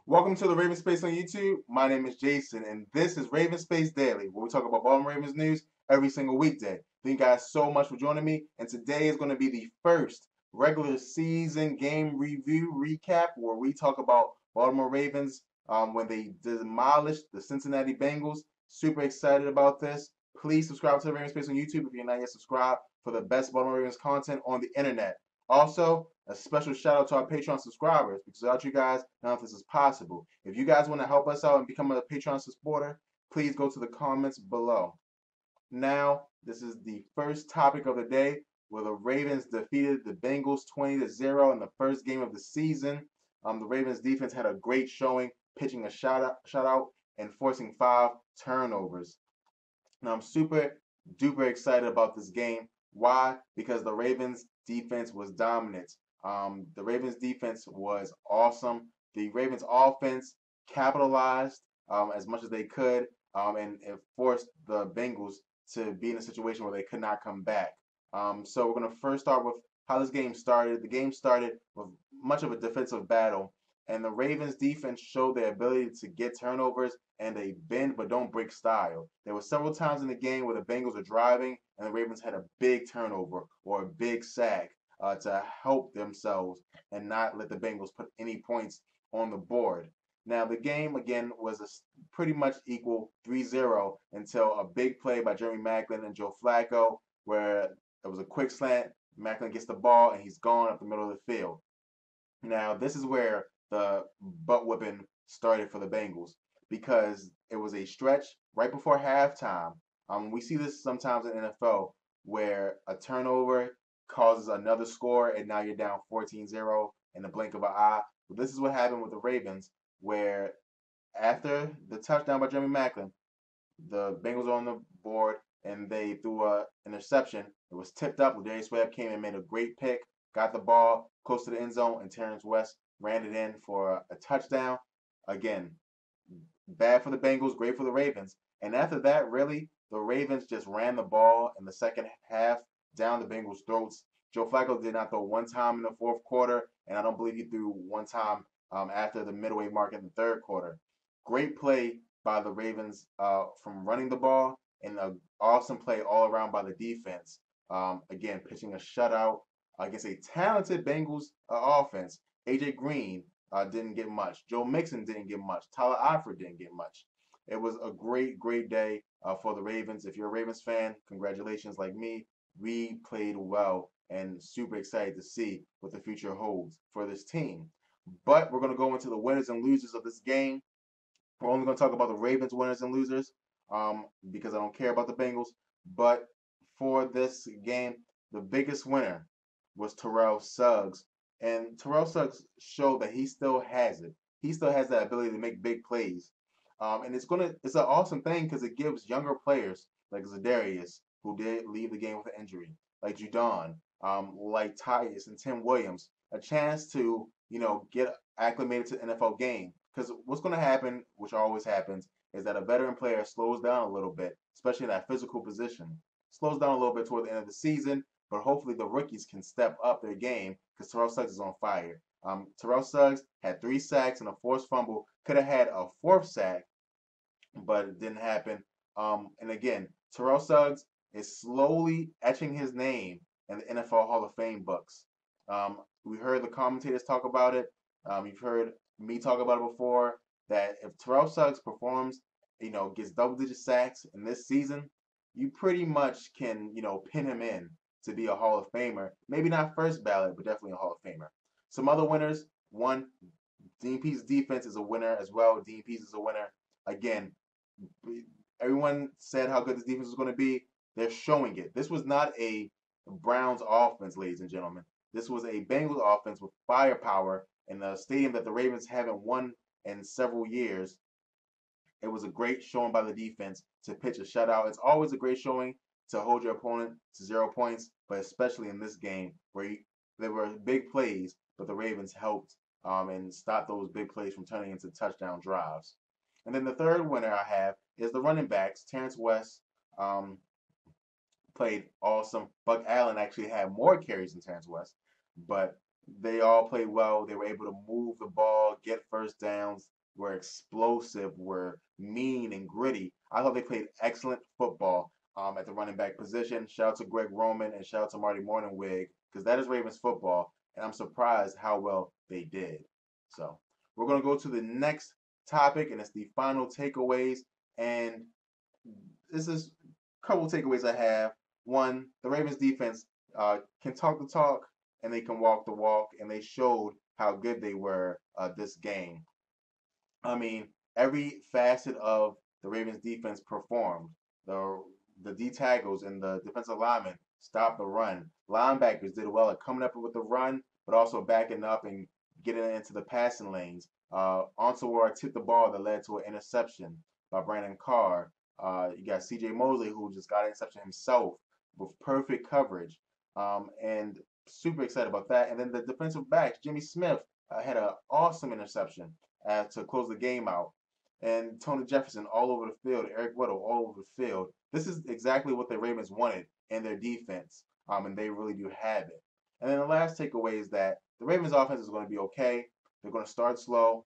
Welcome to the Raven Space on YouTube. My name is Jason, and this is Raven Space Daily, where we talk about Baltimore Ravens news every single weekday. Thank you guys so much for joining me, and today is going to be the first regular season game review recap, where we talk about Baltimore Ravens when they demolished the Cincinnati Bengals. Super excited about this. Please subscribe to the Raven Space on YouTube if you're not yet subscribed for the best Baltimore Ravens content on the internet. Also, a special shout out to our Patreon subscribers because without you guys, none of this is possible. If you guys want to help us out and become a Patreon supporter, please go to the comments below. Now, this is the first topic of the day where the Ravens defeated the Bengals 20-0 in the first game of the season. The Ravens defense had a great showing, pitching a shutout and forcing 5 turnovers. Now I'm super duper excited about this game. Why? Because the Ravens defense was dominant. The Ravens defense was awesome. The Ravens offense capitalized as much as they could, and it forced the Bengals to be in a situation where they could not come back. So we're going to first start with how this game started. The game started with much of a defensive battle, and the Ravens defense showed their ability to get turnovers and they bend but don't break style. There were several times in the game where the Bengals were driving and the Ravens had a big turnover or a big sack to help themselves and not let the Bengals put any points on the board. Now, the game again was pretty much equal 3-0 until a big play by Jeremy Maclin and Joe Flacco, where it was a quick slant. Maclin gets the ball and he's gone up the middle of the field. Now, this is where the butt whipping started for the Bengals because it was a stretch right before halftime. We see this sometimes in NFL where a turnover causes another score and now you're down 14-0 in the blink of an eye. But this is what happened with the Ravens where after the touchdown by Jeremy Maclin, the Bengals were on the board and they threw a interception. It was tipped up. Ladarius Webb came and made a great pick, got the ball close to the end zone, and Terrence West ran it in for a touchdown. Again, bad for the Bengals, great for the Ravens. And after that, really, the Ravens just ran the ball in the second half down the Bengals' throats. Joe Flacco did not throw one time in the fourth quarter, and I don't believe he threw one time after the midway mark in the third quarter. Great play by the Ravens from running the ball and an awesome play all around by the defense. Again, pitching a shutout against a talented Bengals offense. AJ Green didn't get much. Joe Mixon didn't get much. Tyler Eifert didn't get much. It was a great, great day for the Ravens. If you're a Ravens fan, congratulations. Like me, we played well and super excited to see what the future holds for this team. But we're going to go into the winners and losers of this game. We're only going to talk about the Ravens winners and losers because I don't care about the Bengals. But for this game, the biggest winner was Terrell Suggs. And Terrell Suggs showed that he still has it. He still has that ability to make big plays. And it's an awesome thing because it gives younger players like Zadarius, who did leave the game with an injury, like Judon, like Tyus and Tim Williams, a chance to, get acclimated to the NFL game. Because what's going to happen, which always happens, is that a veteran player slows down a little bit, especially in that physical position. Slows down a little bit toward the end of the season, but hopefully the rookies can step up their game because Terrell Suggs is on fire. Terrell Suggs had 3 sacks and a forced fumble. Could have had a fourth sack, but it didn't happen. And again, Terrell Suggs is slowly etching his name in the NFL Hall of Fame books. We heard the commentators talk about it. You've heard me talk about it before. That if Terrell Suggs performs, gets double-digit sacks in this season, you pretty much can, pin him in to be a Hall of Famer. Maybe not first ballot, but definitely a Hall of Famer. Some other winners. One, Dean Pease's defense is a winner as well. Dean Pease is a winner. Again, everyone said how good this defense was going to be. They're showing it. This was not a Browns offense, ladies and gentlemen. This was a Bengals offense with firepower in a stadium that the Ravens haven't won in several years. It was a great showing by the defense to pitch a shutout. It's always a great showing to hold your opponent to 0 points, but especially in this game where there were big plays, but the Ravens helped and stopped those big plays from turning into touchdown drives. And then the third winner I have is the running backs. Terrence West um, played awesome. Buck Allen actually had more carries than Terrence West, but they all played well. They were able to move the ball, get first downs. were explosive, were mean and gritty. I thought they played excellent football at the running back position. Shout out to Greg Roman and shout out to Marty Morningwig because that is Ravens football, and I'm surprised how well they did. So we're gonna go to the next topic, and it's the final takeaways. And this is a couple takeaways I have. One, the Ravens defense can talk the talk and they can walk the walk, and they showed how good they were this game. I mean, every facet of the Ravens defense performed. The the D tackles and the defensive linemen stopped the run. Linebackers did well at coming up with the run, but also backing up and getting into the passing lanes. Onward tipped the ball that led to an interception by Brandon Carr. You got C.J. Mosley who just got an interception himself with perfect coverage, and super excited about that. And then the defensive backs, Jimmy Smith had an awesome interception to close the game out. And Tony Jefferson all over the field, Eric Weddle all over the field. This is exactly what the Ravens wanted in their defense, and they really do have it. And then the last takeaway is that the Ravens offense is going to be okay. They're going to start slow,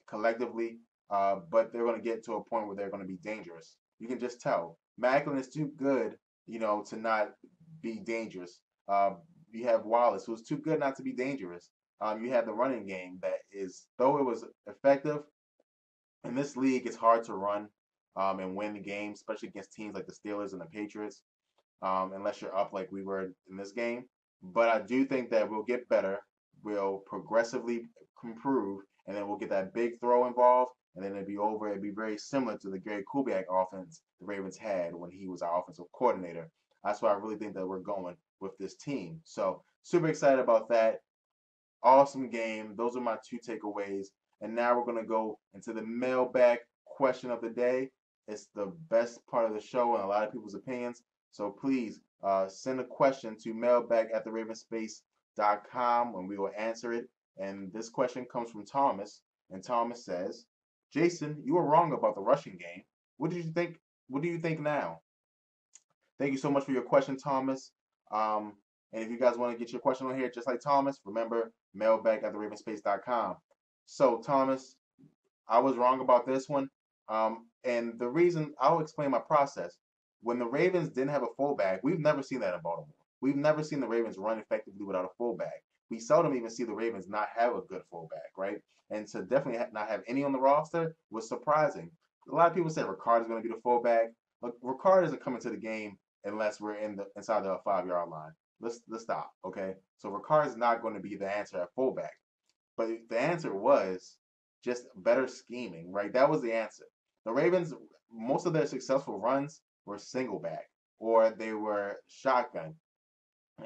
collectively, but they're going to get to a point where they're going to be dangerous. You can just tell. Macklin is too good, to not be dangerous. You have Wallace, who's too good not to be dangerous. You have the running game that is, though it was effective, in this league, it's hard to run and win the game, especially against teams like the Steelers and the Patriots, unless you're up like we were in this game. But I do think that we'll get better. We'll progressively improve, and then we'll get that big throw involved, and then it'd be over. It'd be very similar to the Gary Kubiak offense the Ravens had when he was our offensive coordinator. That's why I really think that we're going with this team. So super excited about that. Awesome game. Those are my two takeaways. And now we're going to go into the mailbag question of the day. It's the best part of the show and a lot of people's opinions. So please send a question to mailbag at theravenspace.com and we will answer it. And this question comes from Thomas. And Thomas says, Jason, you were wrong about the rushing game. What did you think? What do you think now? Thank you so much for your question, Thomas. And if you guys want to get your question on here, just like Thomas, remember mailbag at therravenspace.com. So, Thomas, I was wrong about this one. And the reason, I'll explain my process. When the Ravens didn't have a fullback, we've never seen that in Baltimore. We've never seen the Ravens run effectively without a fullback. We seldom even see the Ravens not have a good fullback, right? And to definitely not have any on the roster was surprising. A lot of people say Ricard is going to be the fullback. Look, Ricard isn't coming to the game unless we're inside the 5 yard line. Let's stop, okay? So Ricard is not going to be the answer at fullback. But the answer was just better scheming, right? That was the answer. The Ravens, most of their successful runs were single back or they were shotgun.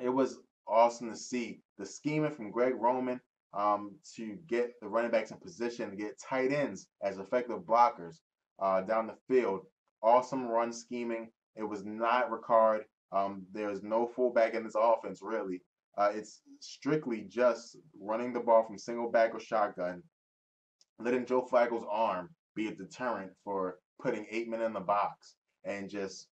It was awesome to see the scheming from Greg Roman to get the running backs in position, to get tight ends as effective blockers down the field. Awesome run scheming. It was not Ricard. There's no fullback in this offense, really. It's strictly just running the ball from single back or shotgun, letting Joe Flacco's arm be a deterrent for putting 8 men in the box, and just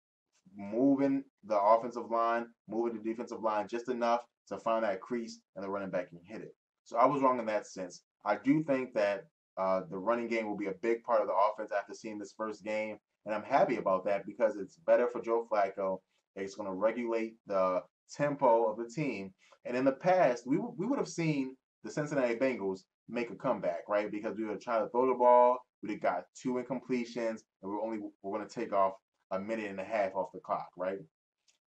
moving the offensive line, moving the defensive line just enough to find that crease and the running back can hit it. So I was wrong in that sense. I do think that the running game will be a big part of the offense after seeing this first game, and I'm happy about that because it's better for Joe Flacco. It's going to regulate the tempo of the team. And in the past, we would have seen the Cincinnati Bengals make a comeback, right? Because we were trying to throw the ball, we got 2 incompletions, and we're going to take off a minute and a half off the clock, right?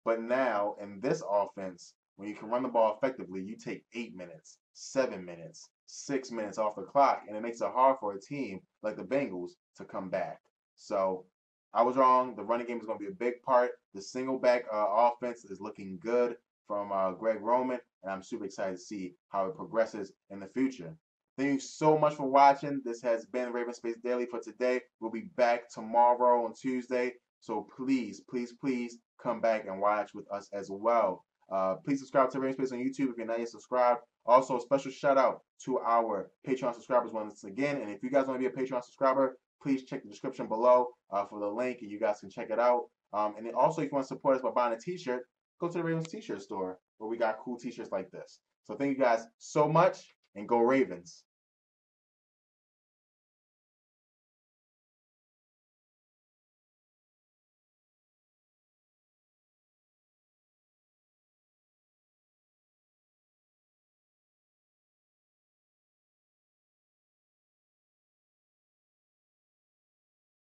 But now in this offense, when you can run the ball effectively, you take 8 minutes, 7 minutes, 6 minutes off the clock, and it makes it hard for a team like the Bengals to come back. So I was wrong. The running game is going to be a big part. The single back offense is looking good from Greg Roman, and I'm super excited to see how it progresses in the future. Thank you so much for watching. This has been Raven Space Daily for today. We'll be back tomorrow on Tuesday. So please, please, please come back and watch with us as well. Please subscribe to Raven Space on YouTube if you're not yet subscribed. Also, a special shout out to our Patreon subscribers once again. And if you guys want to be a Patreon subscriber, please check the description below for the link and you guys can check it out. And then also, if you want to support us by buying a t-shirt, go to the Ravens t-shirt store where we got cool t-shirts like this. So thank you guys so much and go Ravens.